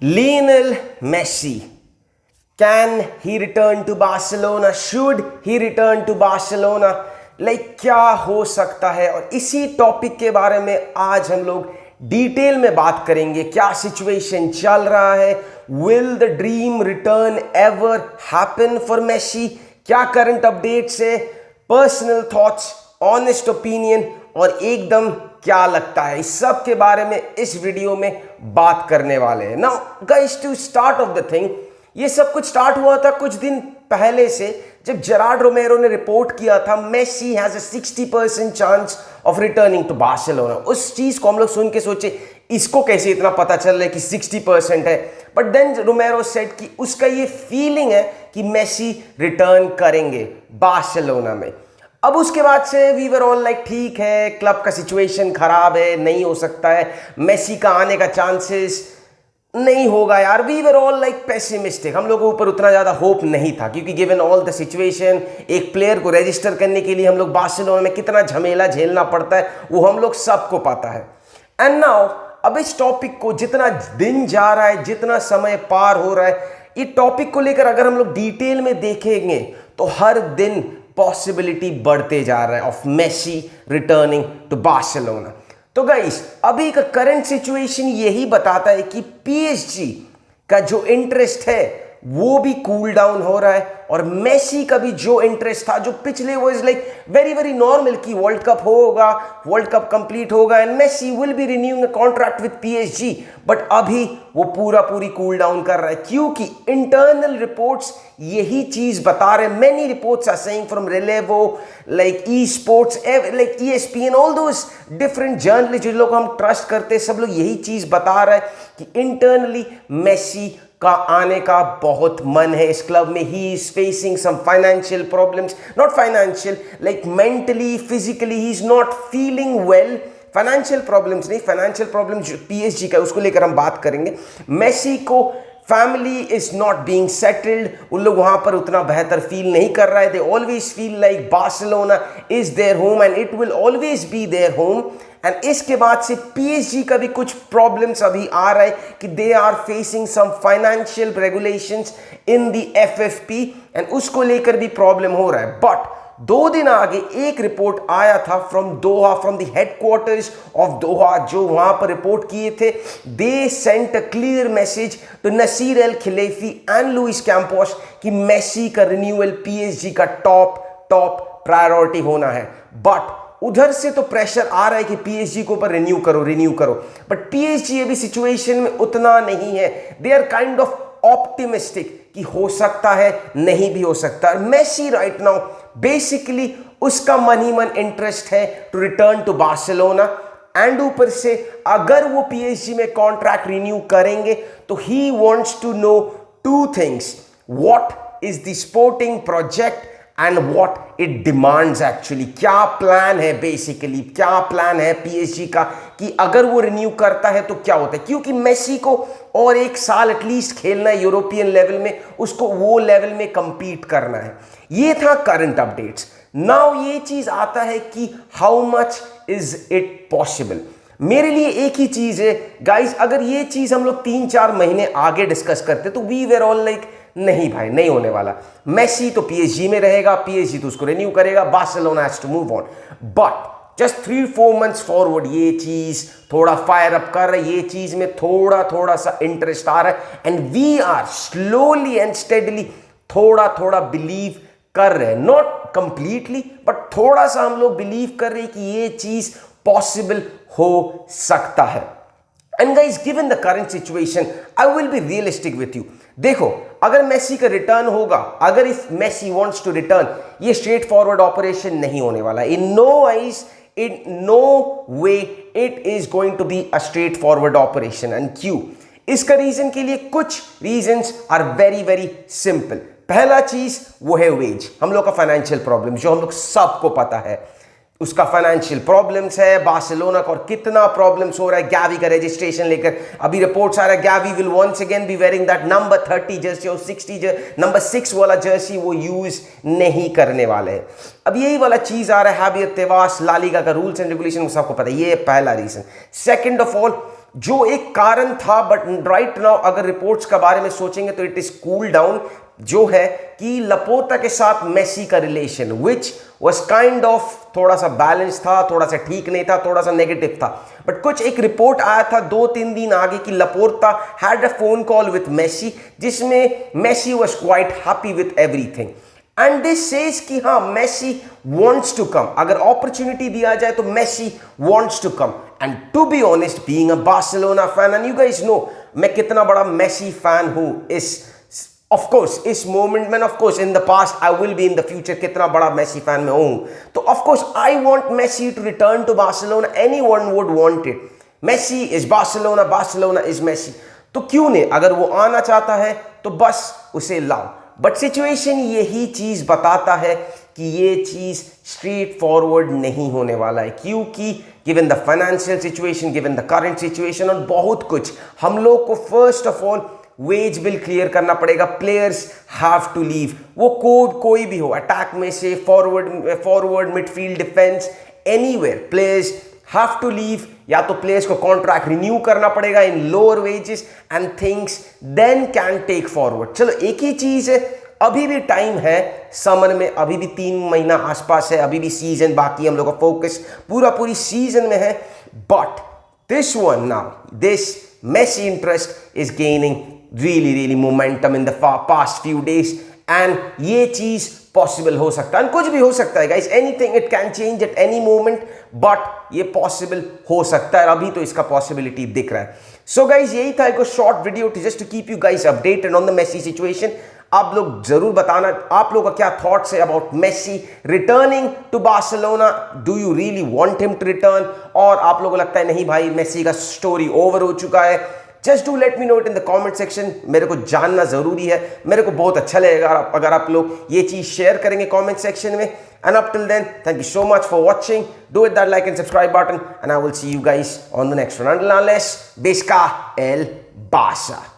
Lionel Messi. Can he return to Barcelona? Should he return to Barcelona? क्या हो सकता है, और इसी टॉपिक के बारे में आज हम लोग डिटेल में बात करेंगे। क्या सिचुएशन चल रहा है? Will the dream return ever happen for Messi? क्या करंट अपडेट्स है, पर्सनल थॉट्स, ऑनेस्ट ओपिनियन, और एकदम क्या लगता है, इस सब के बारे में इस वीडियो में बात करने वाले हैं। Now guys, to start off the thing, ये सब कुछ स्टार्ट हुआ था कुछ दिन पहले से, जब जेरार्ड रोमेरो ने रिपोर्ट किया था Messi has a 60% chance of returning to Barcelona. उस चीज को हम लोग सुन के सोचे इसको कैसे इतना पता चल रहा है कि 60% है, बट देन रोमेरो सेड कि उसका ये फीलिंग है कि मेसी रिटर्न करेंगे बार्सिलोना में। अब उसके बाद से वी वर ऑल लाइक ठीक है, क्लब का सिचुएशन खराब है, नहीं हो सकता है, मेसी का आने का चांसेस नहीं होगा यार। We were all like pessimistic, हम लोगों के ऊपर उतना ज़्यादा होप नहीं था, क्योंकि गिवन ऑल द सिचुएशन, एक प्लेयर को रजिस्टर करने के लिए हम लोग बार्सिलोना में कितना झमेला झेलना पड़ता है वो हम लोग सबको पता है। एंड नाउ अब इस टॉपिक को जितना दिन जा रहा है, जितना समय पार हो रहा है, ये टॉपिक को लेकर अगर हम लोग डिटेल में देखेंगे तो हर दिन पॉसिबिलिटी बढ़ते जा रहा है of Messi returning to Barcelona. तो गाइस, अभी का करंट सिचुएशन यही बताता है कि पीएसजी का जो इंटरेस्ट है वो भी कूल डाउन हो रहा है, और मेसी का भी जो इंटरेस्ट था, जो पिछले वो is like very very normal कि वर्ल्ड कप होगा, वर्ल्ड कप कंप्लीट होगा and Messi will be renewing a contract with PSG, but अभी वो पूरी कूल डाउन कर रहा है, क्योंकि इंटरनल रिपोर्ट्स यही चीज बता रहे हैं। Many reports are saying from Relevo, like e sports, like ESPN, all those different journalist जिन लोग हम ट्रस्ट करते हैं, सब लोग यही चीज बता रहे हैं कि इंटरनली मेसी का आने का बहुत मन है इस क्लब में। He is facing some financial problems, not financial, like mentally, physically he is not feeling well. Financial problems नहीं, फाइनेंशियल प्रॉब्लम्स पीएसजी का, उसको लेकर हम बात करेंगे। मेसी को family is not being settled, उन लोग वहां पर उतना बेहतर फील नहीं कर रहा है। They always feel like Barcelona is their home and it will always be their home. And इसके बाद से पीएसजी का भी कुछ प्रॉब्लम्स अभी आ रहा है कि they are facing some financial regulations in the FFP, and उसको लेकर भी प्रॉब्लम हो रहा है। बट 2 दिन आगे एक रिपोर्ट आया था from Doha, from the headquarters of Doha, जो वहां पर रिपोर्ट किए थे। They sent a clear message to Nasser Al Khelaifi and Luis Campos कि मेसी का रिन्यूअल पीएसजी का टॉप प्रायोरिटी होना है। बट उधर से तो प्रेशर आ रहा है कि पीएसजी को ऊपर रिन्यू करो, बट पीएसजी अभी सिचुएशन में उतना नहीं है। They are kind of optimistic कि हो सकता है, नहीं भी हो सकता। मेसी राइट नाउ बेसिकली उसका मन ही मन इंटरेस्ट है to return to Barcelona, and ऊपर से अगर वो पीएसजी में कॉन्ट्रैक्ट रिन्यू करेंगे तो he wants to know 2 things, what is the sporting project and what it demands. Actually क्या प्लान है, बेसिकली क्या प्लान है पीएसजी का, कि अगर वो रिन्यू करता है तो क्या होता है, क्योंकि मेसी को और 1 साल एटलीस्ट खेलना है यूरोपियन लेवल में, उसको वो लेवल में कंपीट करना है। ये था करंट अपडेट्स। नाउ ये चीज आता है कि how much is it possible. मेरे लिए एक ही चीज है गाइस, अगर ये चीज हम लोग 3-4 महीने आगे डिस्कस करते तो वी वेर ऑल लाइक नहीं भाई, नहीं होने वाला। मेसी तो पीएसजी में रहेगा, पीएसजी तो उसको रिन्यू करेगा, Barcelona has to move on. But just 3-4 months forward ये चीज थोड़ा फायर अप कर रहा है, ये चीज में थोड़ा सा इंटरेस्ट आ रहा है, and we are slowly and steadily थोड़ा बिलीव कर रहे हैं, नॉट कंप्लीटली बट थोड़ा सा हम लोग बिलीव कर रहे हैं कि ये चीज पॉसिबल हो सकता है। And guys, given the current situation, I will be realistic with you. देखो, अगर मेसी का रिटर्न होगा, अगर if Messi wants to return, ये स्ट्रेट फॉरवर्ड ऑपरेशन नहीं होने वाला। In no way it is going to be a straightforward operation. And क्यों? इसका रीजन के लिए कुछ reasons are very very simple. पहला चीज वो है वेज, हम लोग का फाइनेंशियल प्रॉब्लम, जो हम लोग सबको पता है। उसका फाइनेंशियल प्रॉब्लम्स है बार्सिलोना का, और कितना प्रॉब्लम्स हो रहा है गैवी का रजिस्ट्रेशन लेकर। अभी रिपोर्ट्स आ रहा है Gavi will once again be wearing that number 30 jersey और 60 नंबर 6 वाला जर्सी वो यूज नहीं करने वाले हैं। अब यही वाला चीज आ रहा है, हैबियत तेवास, ला लीगा का रूल्स एंड रेगुलेशन, सबको पता है। ये पहला रीजन। सेकंड ऑफ ऑल, जो एक कारण था, बट राइट नाउ अगर रिपोर्ट्स के बारे में सोचेंगे तो इट इज कूल डाउन, जो है कि लपोर्ता के साथ मेसी का relation which was kind of थोड़ा सा बैलेंस था, थोड़ा सा ठीक नहीं था, थोड़ा सा नेगेटिव था। बट कुछ एक रिपोर्ट आया था 2-3 दिन आगे कि Laporta had a phone call with Messi, जिसमें Messi was quite happy with everything and this says कि हाँ मेसी वांट्स टू कम, अगर अपॉर्चुनिटी दिया जाए तो Messi wants to come. And to be honest, being a Barcelona fan, and you guys know मैं कितना बड़ा मेसी फैन हूं, ऑफ कोर्स इस मोमेंट में, of course in the past I will be in the future, कितना बड़ा Messi fan मैं हूं, तो of course I want Messi to return to Barcelona, anyone would want it. Messi is Barcelona, Barcelona is Messi, तो क्यों नहीं, अगर वो आना चाहता है तो बस उसे लाओ। बट सिचुएशन यही चीज बताता है कि ये चीज स्ट्रेट फॉरवर्ड नहीं होने वाला है, क्योंकि given the financial situation, given the current situation और बहुत कुछ, हम लोग को first of all ways bill clear करना पड़ेगा। प्लेयर्स हैव टू लीव, वो कोई भी हो, अटैक में से forward midfield defence, anywhere players have to leave, या तो प्लेयर्स को कॉन्ट्रैक्ट रिन्यू करना पड़ेगा in lower wages and things then can take forward. चलो एक ही चीज है, अभी भी टाइम है, समर में अभी भी 3 महीना आसपास है, अभी भी सीजन बाकी, हम लोग का फोकस पूरी सीजन में है। But this one now, this Messi interest is gaining really momentum in the past few days, and ये चीज पॉसिबल हो सकता है, कुछ भी हो सकता है guys, anything it can change at any moment, but ये पॉसिबल हो सकता है, अभी तो इसका पॉसिबिलिटी दिख रहा है। सो गाइस यही था एक short video just to keep you guys updated on the Messi situation. आप लोग जरूर बताना आप लोगों का क्या थॉट्स है about Messi returning to Barcelona, do you really want him to return, और आप लोगों को लगता है नहीं भाई मेसी का स्टोरी ओवर हो चुका है। Just do let me know it in the comment section, मेरे को जानना जरूरी है, मेरे को बहुत अच्छा लगेगा अगर आप लोग ये चीज शेयर करेंगे कमेंट सेक्शन में। And up till then, thank you so much for watching, do it that like and subscribe button, and I will see you guys on the next one. Until unless, Bisca el Barça.